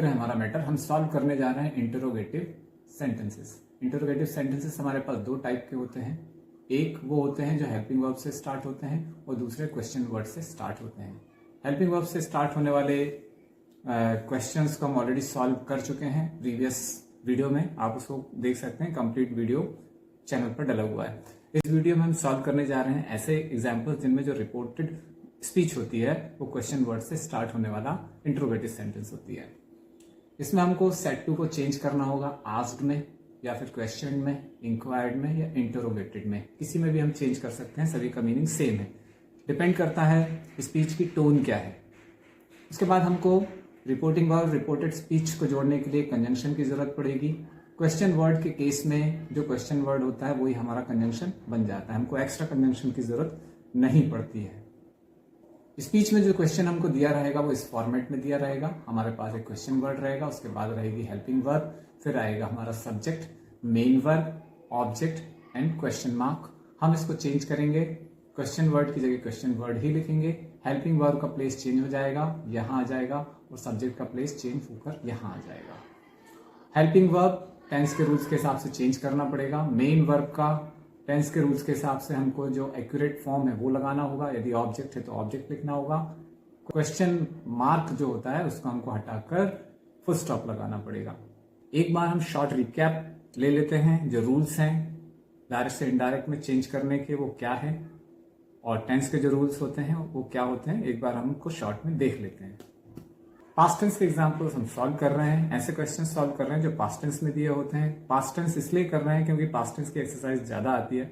है हमारा मैटर। हम सॉल्व करने जा रहे हैं इंटरोगेटिव सेंटेंसेस। इंटरोगेटिव सेंटेंसेस हमारे पास दो टाइप के होते हैं। एक वो होते हैं जो हेल्पिंग वर्ब से स्टार्ट होते हैं और दूसरे क्वेश्चन वर्ड से स्टार्ट होते हैं। हेल्पिंग वर्ब से स्टार्ट होने वाले क्वेश्चंस को हम ऑलरेडी सॉल्व कर चुके हैं प्रीवियस वीडियो में। आप उसको देख सकते हैं, कंप्लीट वीडियो चैनल पर डला हुआ है। इस वीडियो में हम सॉल्व करने जा रहे हैं ऐसे एग्जाम्पल्स जिनमें जो रिपोर्टेड स्पीच होती है वो क्वेश्चन वर्ड से स्टार्ट होने वाला इंटरोगेटिव सेंटेंस होती है। इसमें हमको सेट टू को चेंज करना होगा आस्क्ड में, या फिर क्वेश्चन में, इंक्वायर्ड में, या इंटरोगेटेड में। किसी में भी हम चेंज कर सकते हैं, सभी का मीनिंग सेम है। डिपेंड करता है स्पीच की टोन क्या है। उसके बाद हमको रिपोर्टिंग वर्ब रिपोर्टेड स्पीच को जोड़ने के लिए कंजंक्शन की जरूरत पड़ेगी। क्वेश्चन वर्ड के केस में जो क्वेश्चन वर्ड होता है वही हमारा कंजंक्शन बन जाता है, हमको एक्स्ट्रा कंजंक्शन की जरूरत नहीं पड़ती है। स्पीच में जो क्वेश्चन हमको दिया रहेगा वो इस फॉर्मेट में दिया रहेगा। हमारे पास एक क्वेश्चन वर्ड रहेगा, उसके बाद रहेगी हेल्पिंग वर्ब, फिर आएगा हमारा subject, main verb, object and question mark. हम इसको चेंज करेंगे, क्वेश्चन वर्ड की जगह क्वेश्चन वर्ड ही लिखेंगे। हेल्पिंग वर्ब का प्लेस चेंज हो जाएगा, यहाँ आ जाएगा, और सब्जेक्ट का प्लेस चेंज होकर यहाँ आ जाएगा। हेल्पिंग वर्ब टेंस के रूल्स के हिसाब से चेंज करना पड़ेगा। मेन वर्ब का टेंस के रूल्स के हिसाब से हमको जो एक्यूरेट फॉर्म है वो लगाना होगा। यदि ऑब्जेक्ट है तो ऑब्जेक्ट लिखना होगा। क्वेश्चन मार्क जो होता है उसको हमको हटाकर फुल स्टॉप लगाना पड़ेगा। एक बार हम शॉर्ट रिकैप ले लेते हैं। जो रूल्स हैं डायरेक्ट से इनडायरेक्ट में चेंज करने के वो क्या है, और टेंस के जो रूल्स होते हैं वो क्या होते हैं, एक बार हम उनको शॉर्ट में देख लेते हैं। पास्ट टेंस के एग्जांपल्स हम सॉल्व कर रहे हैं। ऐसे क्वेश्चन सॉल्व कर रहे हैं जो पास्ट टेंस में दिए होते हैं। पास्ट टेंस इसलिए कर रहे हैं क्योंकि पास्ट टेंस की एक्सरसाइज ज्यादा आती है।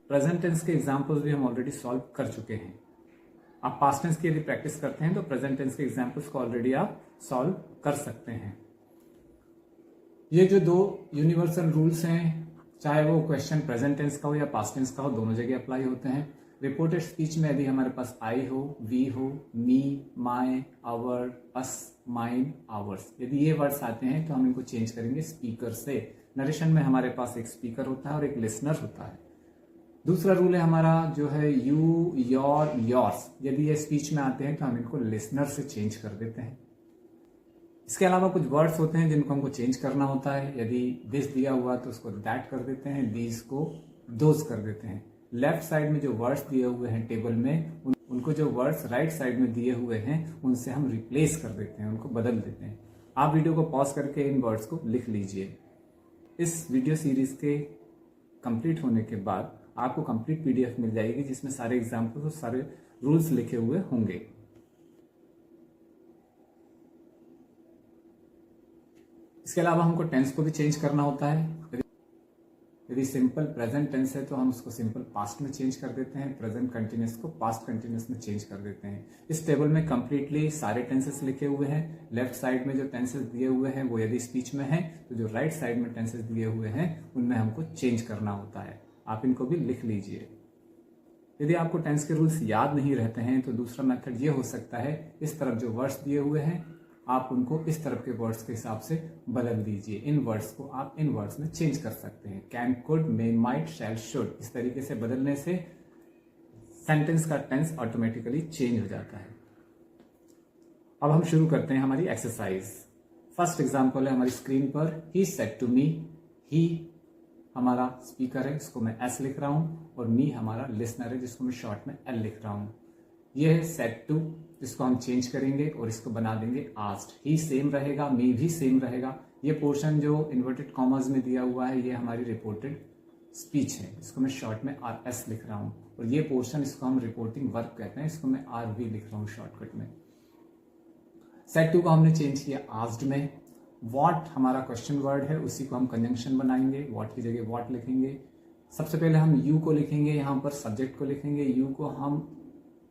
प्रेजेंट टेंस के एग्जांपल्स भी हम ऑलरेडी सॉल्व कर चुके हैं। आप पास्ट टेंस की यदि प्रैक्टिस करते हैं तो प्रेजेंट टेंस के एग्जांपल्स को ऑलरेडी आप सॉल्व कर सकते हैं। ये जो दो यूनिवर्सल रूल्स हैं, चाहे वो क्वेश्चन प्रेजेंट टेंस का हो या पास्ट टेंस का हो, दोनों जगह अप्लाई होते हैं। रिपोर्टेड स्पीच में यदि हमारे पास आई हो, वी हो, मी, माई, आवर, अस, माइन, आवर्स, यदि ये वर्ड्स आते हैं तो हम इनको चेंज करेंगे स्पीकर से। नरेशन में हमारे पास एक स्पीकर होता है और एक लिसनर होता है। दूसरा रूल है हमारा जो है यू, योर, योर्स। यदि ये स्पीच में आते हैं तो हम इनको लिसनर से चेंज कर देते हैं। इसके अलावा कुछ वर्ड्स होते हैं जिनको हमको चेंज करना होता है। यदि दिस दिया हुआ तो उसको दैट कर देते हैं, दीज को दोज कर देते हैं। लेफ्ट साइड में जो वर्ड्स दिए हुए हैं टेबल में, उनको जो वर्ड्स राइट साइड में दिए हुए हैं उनसे हम रिप्लेस कर देते हैं, उनको बदल देते हैं। आप वीडियो को पॉज करके इन वर्ड्स को लिख लीजिए। इस वीडियो सीरीज के कंप्लीट होने के बाद आपको कंप्लीट पीडीएफ मिल जाएगी जिसमें सारे एग्जाम्पल्स और सारे रूल्स लिखे हुए होंगे। इसके अलावा हमको टेंस को भी चेंज करना होता है। यदि सिंपल प्रेजेंट टेंस है तो हम उसको सिंपल पास्ट में चेंज कर देते हैं, प्रेजेंट कंटिन्यूअस को पास्ट कंटिन्यूअस में चेंज कर देते हैं। इस टेबल में कंप्लीटली सारे टेंसेस लिखे हुए हैं। लेफ्ट साइड में जो टेंसेस दिए हुए हैं वो यदि स्पीच में है तो जो राइट साइड में टेंसेस दिए हुए हैं उनमें हमको चेंज करना होता है। आप इनको भी लिख लीजिए। यदि आपको टेंस के रूल्स याद नहीं रहते हैं तो दूसरा मेथड ये हो सकता है, इस तरफ जो वर्ड्स दिए हुए हैं आप उनको इस तरफ के वर्ड्स के हिसाब से बदल दीजिए। इन वर्ड्स को आप इन वर्ड्स में चेंज कर सकते हैं। Can, could, may, might, shall, should, इस तरीके से बदलने से सेंटेंस का टेंस ऑटोमेटिकली चेंज हो जाता है। अब हम शुरू करते हैं हमारी एक्सरसाइज। फर्स्ट एग्जांपल है हमारी स्क्रीन पर, ही सेड टू मी। ही हमारा स्पीकर है, इसको मैं एस लिख रहा हूं, और मी हमारा लिसनर है जिसको मैं शॉर्ट में एल लिख रहा हूं। यह है सेड टू, जिसको हम चेंज करेंगे और इसको बना देंगे आस्क्ड। ही सेम रहेगा, मी भी सेम रहेगा। ये पोर्शन जो इन्वर्टेड कॉमर्स में दिया हुआ है ये हमारी रिपोर्टेड स्पीच है, इसको मैं शॉर्ट में आर एस लिख रहा हूं। और ये पोर्शन, इसको हम रिपोर्टिंग वर्ब कहते हैं, इसको मैं आर वी लिख रहा हूं शॉर्टकट में। सेड टू को हमने चेंज किया आस्क्ड में। व्हाट हमारा क्वेश्चन वर्ड है, उसी को हम कंजंक्शन बनाएंगे, व्हाट की जगह व्हाट लिखेंगे। सबसे पहले हम यू को लिखेंगे, यहाँ पर सब्जेक्ट को लिखेंगे। यू को हम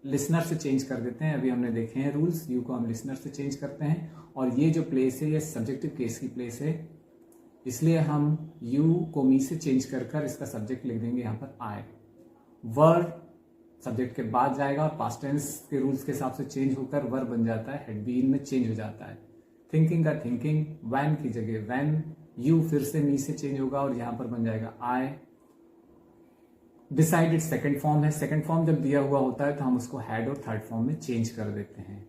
लिसनर से चेंज कर देते हैं, अभी हमने देखे हैं रूल्स। यू को हम लिसनर से चेंज करते हैं, और ये जो प्लेस है ये सब्जेक्टिव केस की प्लेस है, इसलिए हम यू को मी से चेंज कर इसका सब्जेक्ट लिख देंगे यहाँ पर आई। वर्ब सब्जेक्ट के बाद जाएगा और पास्ट टेंस के रूल्स के हिसाब से चेंज होकर वर्ब बन जाता है, हेड बीन में चेंज हो जाता है। थिंकिंग का थिंकिंग, वैन की जगह वैन। यू फिर से मी से चेंज होगा और यहां पर बन जाएगा आई। डिसाइडेड सेकंड फॉर्म है। सेकंड फॉर्म जब दिया हुआ होता है तो हम उसको हैड और थर्ड फॉर्म में चेंज कर देते हैं,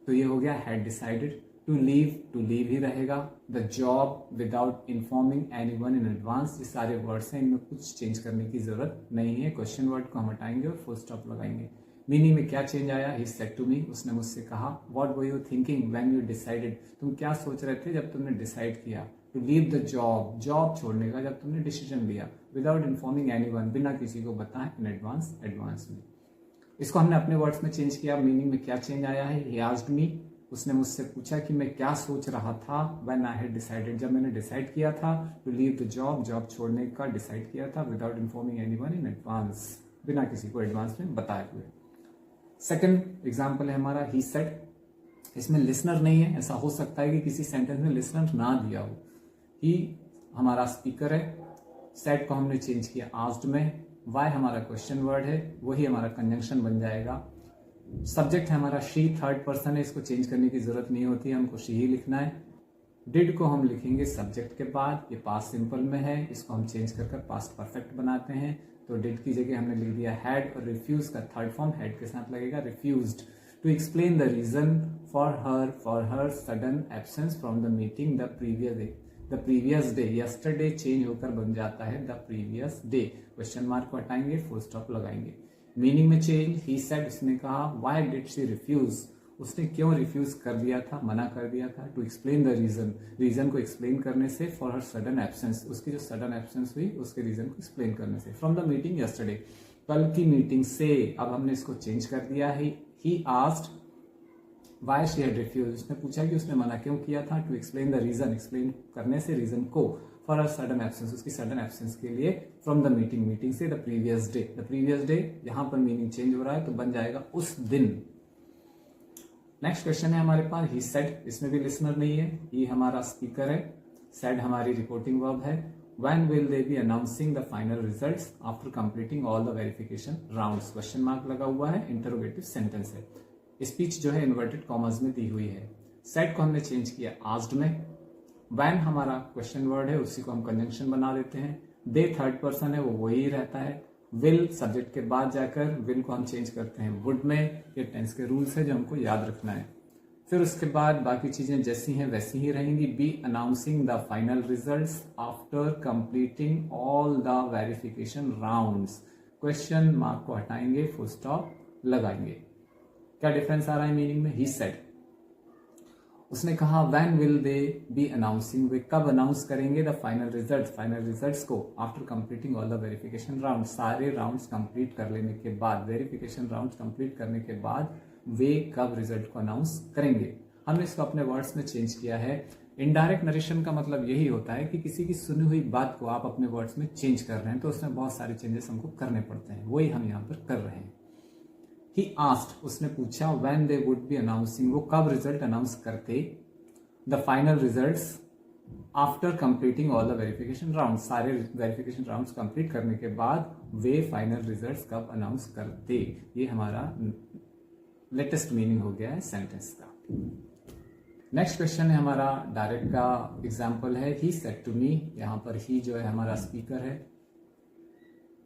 तो ये हो गया हैड डिसाइडेड। टू लीव ही रहेगा। The job, without informing anyone in advance, ये सारे वर्ड्स हैं, इनमें कुछ चेंज करने की जरूरत नहीं है। क्वेश्चन वर्ड को हम हटाएंगे और फुल स्टॉप लगाएंगे। मीनिंग में क्या चेंज आया? ही सेड टू मी, उसने मुझसे कहा। What were you thinking when you decided, तुम क्या सोच रहे थे जब तुमने डिसाइड किया। To leave the job, job छोड़ने का जब तुमने डिसीजन लिया। विदाउट इन्फॉर्मिंग एनीवन, बिना किसी को बताए, इन एडवांस में। इसको हमने अपने वर्ड्स में चेंज किया। मीनिंग में क्या चेंज आया है? ही आस्क्ड मी, उसने मुझसे पूछा कि मैं क्या सोच रहा था। व्हेन आई हैड डिसाइडेड, जब मैंने डिसाइड किया था। To leave the job, job छोड़ने का डिसाइड किया था। Without informing anyone in advance, बिना किसी को एडवांस में बताए हुए। सेकंड एग्जांपल है हमारा ही सेड। इसमें लिसनर नहीं है। ऐसा हो सकता है कि किसी सेंटेंस में लिसनर ना दिया हो। ही हमारा स्पीकर है, सेड को हमने चेंज किया आस्क्ड में। वाई हमारा क्वेश्चन वर्ड है, वही हमारा कंजंक्शन बन जाएगा। सब्जेक्ट है हमारा शी, थर्ड पर्सन है, इसको चेंज करने की जरूरत नहीं होती है, हमको शी ही लिखना है। डिड को हम लिखेंगे सब्जेक्ट के बाद, ये पास्ट सिंपल में है, इसको हम चेंज कर पास्ट परफेक्ट बनाते हैं। तो डिड की जगह हमने लिख दिया हैड, और रिफ्यूज का थर्ड फॉर्म हेड के साथ लगेगा, refused. To explain the reason for her sudden absence from the meeting the previous day, yesterday change होकर बन जाता है the previous day. Question mark को हटाएंगे, फुल स्टॉप लगाएंगे। मीनिंग में चेंज, ही सेड, उसने कहा। व्हाई डिड शी रिफ्यूज, उसने क्यों रिफ्यूज कर दिया था, मना कर दिया था। To explain the reason, reason को एक्सप्लेन करने से। फॉर हर सडन एब्सेंस, उसकी जो सडन एब्सेंस हुई उसके रीजन को एक्सप्लेन करने से। फ्रॉम द मीटिंग यस्टरडे, कल की मीटिंग से। अब हमने इसको चेंज कर दिया है। He asked why she had refuse, उसने पूछा कि उसने मना क्यों किया था। To explain the reason, explain करने से रीजन को। फॉर हर सडन एब्सेंस, उसकी सडन एब्सेंस के लिए। फ्रॉम द मीटिंग, मीटिंग से। द प्रीवियस डे, यहां पर मीनिंग चेंज हो रहा है तो बन जाएगा उस दिन। नेक्स्ट क्वेश्चन है हमारे पास ही सेड, इसमें भी लिसनर नहीं है, ये हमारा स्पीकर है। सेड हमारी रिपोर्टिंग वर्ब है। When will they be announcing the final results after completing all the verification rounds, question mark लगा हुआ है, इंटरोगेटिव सेंटेंस है। स्पीच जो है इन्वर्टेड कॉमर्स में दी हुई है। सेड को हमने चेंज किया आस्क्ड में। व्हेन हमारा क्वेश्चन वर्ड है, उसी को हम कंजंक्शन बना देते हैं। दे थर्ड पर्सन है, वो वही रहता है। विल सब्जेक्ट के बाद जाकर विल को हम चेंज करते हैं वुड में। ये टेंस के रूल्स है जो हमको याद रखना है। फिर उसके बाद बाकी चीजें जैसी हैं वैसी ही रहेंगी। B announcing the final results after completing all the verification rounds, question mark को हटाएंगे, फुल स्टॉप लगाएंगे। क्या डिफरेंस आ रहा है मीनिंग में? ही सेड, उसने कहा। When will they be announcing, वे कब अनाउंस करेंगे द फाइनल रिजल्ट्स को। After completing all the verification round, सारे राउंड्स कंप्लीट कर लेने के बाद, वेरिफिकेशन राउंड्स कंप्लीट करने के बाद वे कब रिजल्ट को अनाउंस करेंगे। हमने इसको अपने वर्ड्स में चेंज किया है। इनडायरेक्ट नरेशन का मतलब यही होता है कि किसी की सुनी हुई बात को आप अपने वर्ड्स में चेंज कर रहे हैं, तो उसमें बहुत सारे चेंजेस हमको करने पड़ते हैं, वही हम यहाँ पर कर रहे हैं। He asked, उसने पूछा। when they would be announcing, वो कब रिजल्ट अनाउंस करते। the final results after completing all the verification rounds, सारे वेरिफिकेशन राउंड्स कंप्लीट करने के बाद वे फाइनल रिजल्ट्स कब अनाउंस करते। ये हमारा लेटेस्ट मीनिंग हो गया है सेंटेंस का। नेक्स्ट क्वेश्चन है हमारा डायरेक्ट का एग्जाम्पल है। ही सेड टू मी, यहाँ पर ही जो है हमारा स्पीकर है,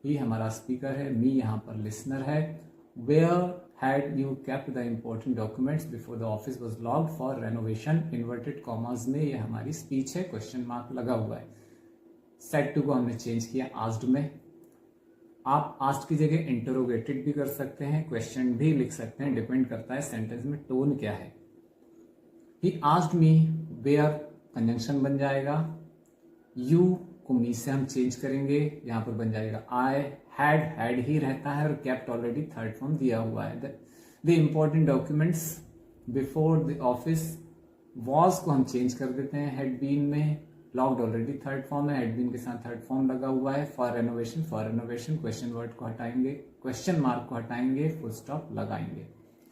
ही हमारा स्पीकर है, मी यहाँ पर लिसनर है। Where had you kept the important documents before the office was locked for renovation? Inverted commas में ये हमारी स्पीच है, क्वेश्चन मार्क लगा हुआ है। सेड टू को हमने चेंज किया आस्क्ड में। आप आस्क्ड की जगह इंटरोगेटेड भी कर सकते हैं, क्वेश्चन भी लिख सकते हैं, डिपेंड करता है सेंटेंस में टोन क्या है। He asked me where, conjunction बन जाएगा। यू को मी से हम चेंज करेंगे, यहां पर बन जाएगा आई। हैड ही रहता है और केप्ट ऑलरेडी थर्ड फॉर्म दिया हुआ है। The important documents before the office, was को हम चेंज कर देते हैं हैड बीन में। लॉक्ड ऑलरेडी थर्ड फॉर्म है, हैड बीन के साथ थर्ड फॉर्म लगा हुआ है। फॉर रेनोवेशन क्वेश्चन वर्ड को हटाएंगे, क्वेश्चन मार्क को हटाएंगे, फुल स्टॉप लगाएंगे।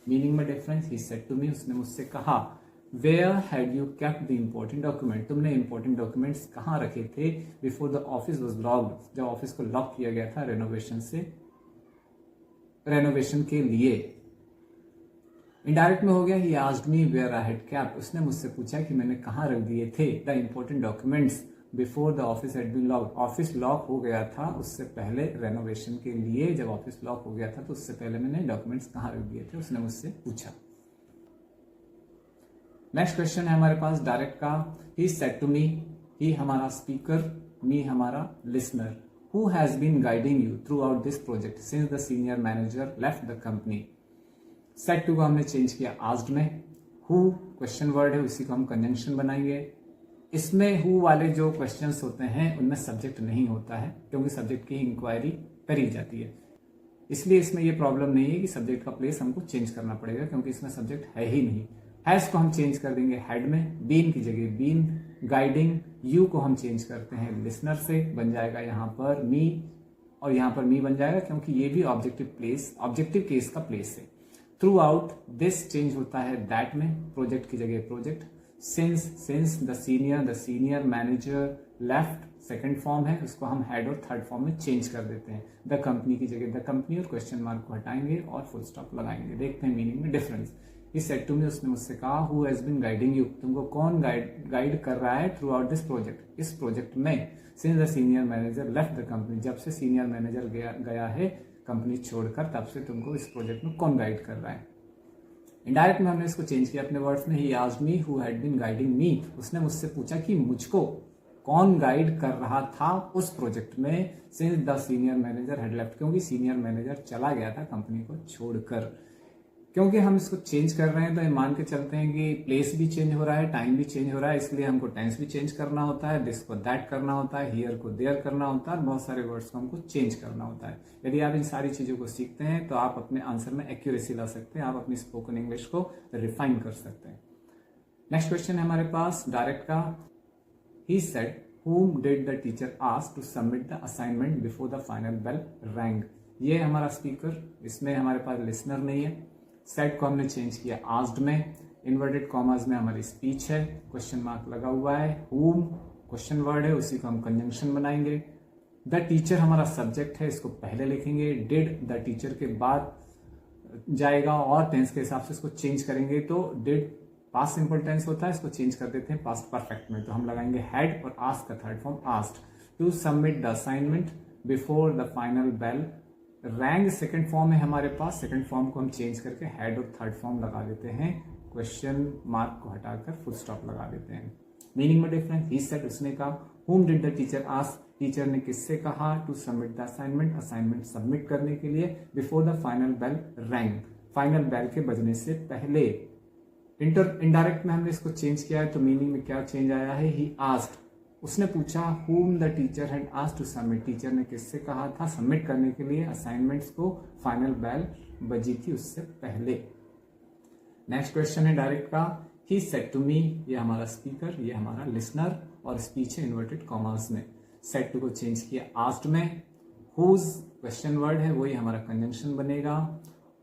मीनिंग में difference, he said to me, उसने मुझसे कहा। Where had you kept the important document, तुमने इंपॉर्टेंट डॉक्यूमेंट्स कहाँ रखे थे। Before the office was locked, जब ऑफिस को लॉक किया गया था रेनोवेशन के लिए। इनडायरेक्ट में हो गया, he asked me where I had kept, उसने मुझसे पूछा कि मैंने कहाँ रख दिए थे the important documents before the office had been locked, office lock हो गया था उससे पहले, रेनोवेशन के लिए जब ऑफिस लॉक हो गया था तो उससे पहले मैंने डॉक्यूमेंट्स कहाँ रख दिए थे, उसने मुझसे पूछा। नेक्स्ट क्वेश्चन है हमारे पास डायरेक्ट का, ही सेड टू मी, ही हमारा स्पीकर, मी हमारा listener, who has been guiding you throughout this project since the senior manager left the company. Said to को हमने चेंज किया आस्क्ड में, हु क्वेश्चन वर्ड है उसी को हम कंजंक्शन बनाएंगे। इसमें हु वाले जो क्वेश्चंस होते हैं उनमें सब्जेक्ट नहीं होता है क्योंकि सब्जेक्ट की इंक्वायरी करी जाती है, इसलिए इसमें ये प्रॉब्लम नहीं है कि सब्जेक्ट का प्लेस हमको चेंज करना पड़ेगा क्योंकि इसमें सब्जेक्ट है ही नहीं। हैज को हम चेंज कर देंगे हेड में, बीन की जगह बीन, गाइडिंग, यू को हम चेंज करते हैं लिसनर से, बन जाएगा यहाँ पर मी, और यहाँ पर मी बन जाएगा क्योंकि ये भी ऑब्जेक्टिव केस का प्लेस है। थ्रू आउट दिस चेंज होता है दैट में, प्रोजेक्ट की जगह project, since the senior manager left second form है, उसको हम हेड और थर्ड फॉर्म में चेंज कर देते हैं। द कंपनी की जगह द कंपनी और क्वेश्चन मार्क को हटाएंगे और फुल स्टॉप लगाएंगे। देखते हैं मीनिंग में difference. He said to me, उसने मुझसे कहा, who has been guiding you, तुमको कौन गाइड कर रहा है थ्रू आउट दिस प्रोजेक्ट, इस प्रोजेक्ट में, since the senior manager left the company, जब से सीनियर मैनेजर गया है कंपनी छोड़कर, तब से तुमको इस प्रोजेक्ट में कौन गाइड कर रहा है। इनडायरेक्ट में हमने इसको चेंज किया अपने वर्ड्स में, he asked me who had been guiding me, उसने मुझसे पूछा कि मुझको कौन गाइड कर रहा था उस प्रोजेक्ट में, since the senior manager had left, क्योंकि सीनियर मैनेजर चला गया था कंपनी को छोड़कर। क्योंकि हम इसको चेंज कर रहे हैं तो मान के चलते हैं कि प्लेस भी चेंज हो रहा है, टाइम भी चेंज हो रहा है, इसलिए हमको टेंस भी चेंज करना होता है, दिस को दैट करना होता है, हियर को देयर करना होता है, बहुत सारे वर्ड्स को हमको चेंज करना होता है। यदि आप इन सारी चीजों को सीखते हैं तो आप अपने आंसर में एक्यूरेसी ला सकते हैं, आप अपनी स्पोकन इंग्लिश को रिफाइन कर सकते हैं। नेक्स्ट क्वेश्चन है हमारे पास डायरेक्ट का, he said whom did the teacher ask to submit the assignment before the final bell rang। ये हमारा स्पीकर, इसमें हमारे पास लिसनर नहीं है। सेड को हमने चेंज किया आस्क्ड में, इन्वर्टेड कॉमर्स में हमारी स्पीच है, क्वेश्चन मार्क लगा हुआ है, whom क्वेश्चन वर्ड है उसी को हम कंजंक्शन बनाएंगे। द टीचर हमारा सब्जेक्ट है, इसको पहले लिखेंगे, डिड द टीचर के बाद जाएगा और टेंस के हिसाब से इसको चेंज करेंगे तो डिड पास्ट सिंपल टेंस होता है, इसको चेंज कर देते हैं पास्ट परफेक्ट में, तो हम लगाएंगे हैड और आस्क का third form asked. To submit the assignment before the final bell rang second form है हमारे पास, सेकंड फॉर्म को हम चेंज करके हैड और थर्ड फॉर्म लगा देते हैं, क्वेश्चन मार्क को हटाकर फुल स्टॉप लगा देते हैं। मीनिंग में डिफरेंस, ही सेड उसने कहा, whom did the teacher ask, teacher ने किससे कहा, to submit the assignment, assignment submit करने के लिए, before the final bell rang, final bell के बजने से पहले। इनडायरेक्ट में हमने इसको चेंज किया है तो मीनिंग में क्या चेंज आया है, ही आस्क्ड, उसने पूछा, whom the teacher had asked to submit, teacher ने किससे कहा था सबमिट करने के लिए असाइनमेंट्स को, फाइनल बेल बजी थी उससे पहले। नेक्स्ट क्वेश्चन है डायरेक्ट का, ही सेड टू मी, ये हमारा स्पीकर, ये हमारा लिसनर और स्पीच है इन्वर्टेड कॉमर्स में। सेड टू को चेंज किया आस्क्ड में, हुज क्वेश्चन वर्ड है वही हमारा कंजंक्शन बनेगा।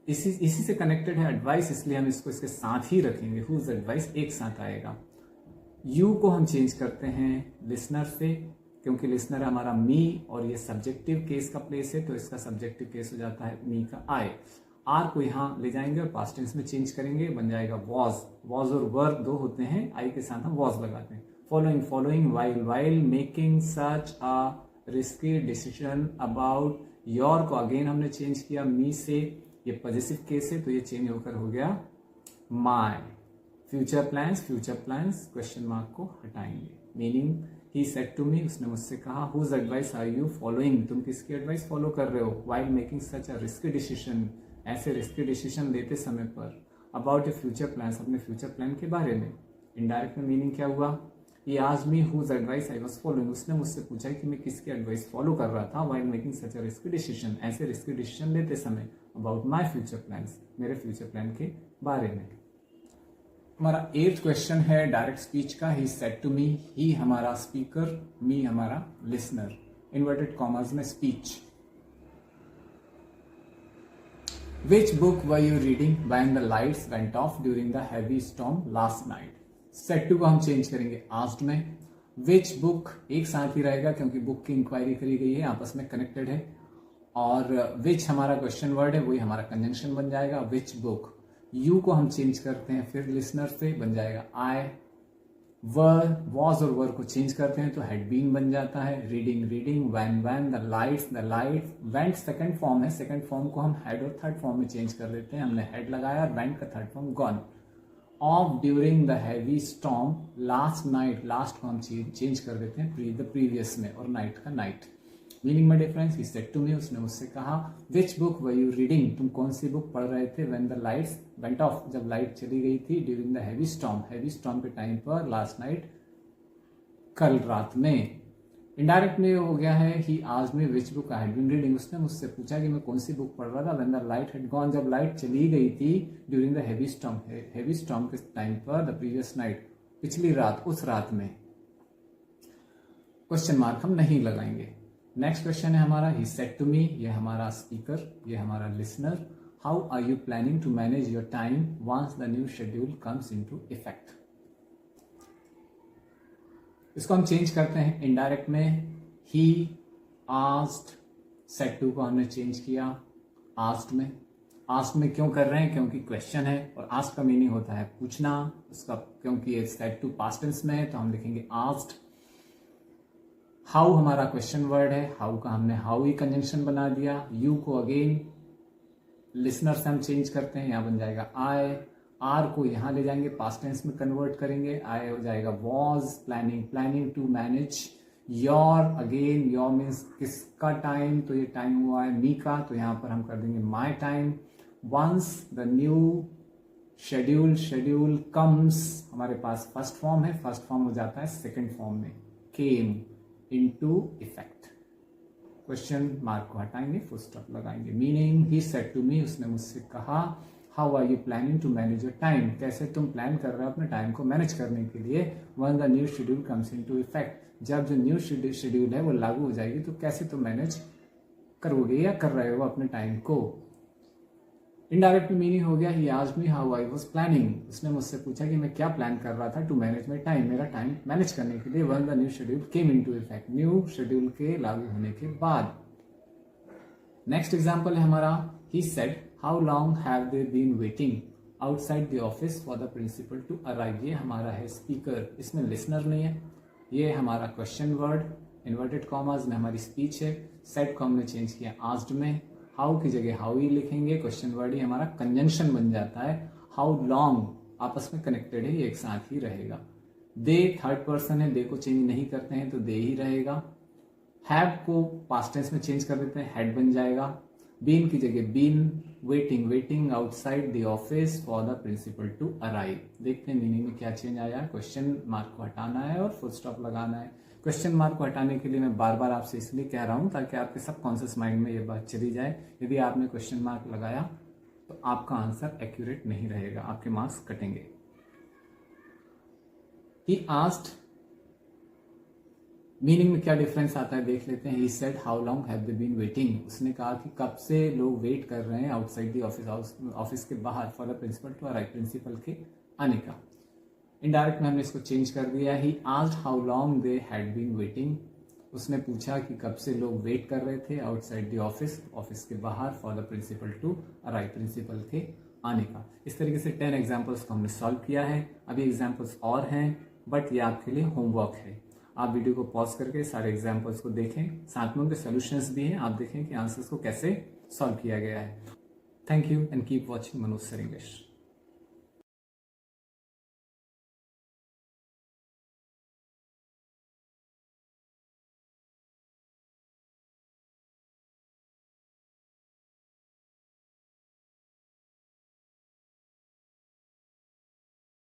इसी से कनेक्टेड है एडवाइस, इसलिए हम इसको इसके साथ ही रखेंगे, हुज एडवाइस एक साथ आएगा। यू को हम चेंज करते हैं लिसनर से, क्योंकि लिसनर हमारा मी और ये सब्जेक्टिव केस का प्लेस है तो इसका सब्जेक्टिव केस हो जाता है मी का आई। आर को यहाँ ले जाएंगे और पास्ट टेंस में चेंज करेंगे, बन जाएगा वॉज और वर दो होते हैं, आई के साथ हम वॉज लगाते हैं। Following, while, making such a risky decision about, your को अगेन हमने चेंज किया मी से, ये पॉजिटिव केस है तो ये चेंज होकर हो गया my. Future plans question mark को हटाएंगे। Meaning, he said to me, उसने मुझसे कहा, whose advice are you following, तुम किसकी एडवाइस फॉलो कर रहे हो, while making such a risky decision, ऐसे रिस्की डिसीजन लेते समय पर, अबाउट योर फ्यूचर प्लान्स, अपने फ्यूचर प्लान के बारे में। इनडायरेक्ट में मीनिंग क्या हुआ, he asked me whose advice I was following, उसने मुझसे पूछा कि मैं किसकी एडवाइस फॉलो कर रहा था, while making such a risky decision, ऐसे रिस्की डिसीजन लेते समय, अबाउट माई फ्यूचर प्लान्स, मेरे फ्यूचर प्लान के बारे में। हमारा 8th क्वेश्चन है डायरेक्ट स्पीच का, ही सेड टू मी, ही हमारा स्पीकर, मी हमारा लिसनर, इन्वर्टेड कॉमर्स में speech. Which book were you reading when the lights went off during the heavy storm last night. Said to को हम चेंज करेंगे asked में, which book एक साथ ही रहेगा क्योंकि बुक की इंक्वायरी करी गई है, आपस में कनेक्टेड है, और विच हमारा क्वेश्चन वर्ड है वही हमारा कंजंक्शन बन जाएगा, विच बुक। यू को हम चेंज करते हैं फिर लिसनर से, बन जाएगा आई। वॉज और वर को चेंज करते हैं तो हैड बीन बन जाता है, reading, when, the lights, went second form है, सेकंड फॉर्म को हम हेड और थर्ड फॉर्म में चेंज कर देते हैं, हमने हेड लगाया और वेंट का third form gone. Of during the heavy storm last night, last को हम चेंज कर देते हैं द प्रीवियस में और नाइट का नाइट। मीनिंग में difference, he said to me, उसने मुझसे कहा, which book were you reading, तुम कौन सी बुक पढ़ रहे थे, when the lights went off, जब लाइट चली गई थी, ड्यूरिंग द हैवी स्टॉर्म के टाइम पर, लास्ट नाइट, कल रात में। इनडायरेक्ट में हो गया है, he asked me which book I had been reading, उसने मुझसे पूछा कि मैं कौन सी बुक पढ़ रहा था, when the light had gone, जब लाइट चली गई थी, ड्यूरिंग द हैवी स्टॉर्म के टाइम पर, द प्रीवियस नाइट, पिछली रात, उस रात में। क्वेश्चन मार्क हम नहीं लगाएंगे। नेक्स्ट क्वेश्चन है हमारा, ही सेड टू मी, ये हमारा स्पीकर, ये हमारा listener, how are you planning to manage your time once the new schedule comes into effect. इसको हम चेंज करते हैं इनडायरेक्ट में, ही आस्क्ड, सेड टू को हमने चेंज किया आस्क्ड में। आस्क्ड में क्यों कर रहे हैं, क्योंकि क्वेश्चन है और आस्क्ड का मीनिंग होता है पूछना, उसका क्योंकि ये सेड टू पास्ट टेंस में है तो हम लिखेंगे आस्क्ड। हाउ हमारा क्वेश्चन वर्ड है, हाउ का हमने हाउ ही कंजंक्शन बना दिया। यू को अगेन लिसनर से हम चेंज करते हैं, यहां बन जाएगा आई। आर को यहां ले जाएंगे, पास्ट टेंस में कन्वर्ट करेंगे, आई हो जाएगा was, planning to manage. Your, again your means किसका टाइम, तो ये टाइम हुआ है मी का, तो यहां पर हम कर देंगे my time. Once the new schedule comes, हमारे पास फर्स्ट फॉर्म है, फर्स्ट फॉर्म हो जाता है सेकेंड फॉर्म में, came into effect. Question mark को हटाएंगे, फुल स्टॉप लगाएंगे। Meaning, he said to me, उसने मुझसे कहा, how are you planning to manage your time, कैसे तुम प्लान कर रहे हो अपने टाइम को मैनेज करने के लिए, once the new schedule comes into effect, जब जो न्यू शेड्यूल है वो लागू हो जाएगी तो कैसे तुम मैनेज करोगे या कर रहे हो अपने टाइम को। इनडायरेक्ट मीनिंग हो गया, he asked me how I was planning, उसने मुझसे पूछा कि मैं क्या प्लान कर रहा था टू मैनेज माई टाइम, मेरा टाइम मैनेज करने के लिए, once the new schedule came into effect, new schedule के लागू होने के बाद। नेक्स्ट एग्जांपल है हमारा, he said, how long have they been waiting outside the office for the principal to arrive. ये हमारा है स्पीकर, इसमें लिसनर नहीं है। ये हमारा क्वेश्चन वर्ड, इन्वर्टेड कॉमास में हमारी स्पीच है। सेड को हमने चेंज किया आस्क्ड में, हाउ की जगह हाउ ही लिखेंगे, क्वेश्चन वर्ड ही हमारा कंजंक्शन बन जाता है। हाउ लॉन्ग आपस में कनेक्टेड है, ये एक साथ ही रहेगा। दे थर्ड पर्सन है, दे को चेंज नहीं करते हैं तो दे ही रहेगा। हैव को पास्ट टेंस में चेंज कर देते हैं, हैड बन जाएगा। बीन की जगह been, waiting outside the office for the principal to arrive. देखते हैं मीनिंग में क्या चेंज आया है। क्वेश्चन मार्क को हटाना है और फुल स्टॉप लगाना है। क्वेश्चन मार्क को हटाने के लिए मैं बार बार आपसे इसलिए कह रहा हूं ताकि आपके सबकॉन्शियस माइंड में ये बात चली जाए। यदि आपने क्वेश्चन मार्क लगाया तो आपका आंसर एक्यूरेट नहीं रहेगा, आपके मार्क्स कटेंगे। ही आस्क्ड, मीनिंग में क्या डिफरेंस आता है देख लेते हैं। He said, how long have they been waiting, उसने कहा कि कब से लोग वेट कर रहे हैं आउटसाइड द ऑफिस के बाहर for the principal to arrive, principal के आने का। इनडायरेक्ट में हमने इसको चेंज कर दिया। He asked how long they had been waiting, उसने पूछा कि कब से लोग वेट कर रहे थे आउटसाइड द ऑफिस के बाहर for the principal to arrive, principal के आने का। इस तरीके से 10 एग्जाम्पल्स को हमने सॉल्व किया है। अभी एग्जाम्पल्स और हैं बट ये आपके लिए होमवर्क है। आप वीडियो को पॉज करके सारे एग्जाम्पल्स को देखें, साथ में उनके सॉल्यूशंस भी हैं, आप देखें कि आंसर्स को कैसे सॉल्व किया गया है। Thank you and keep watching Manoj sir English.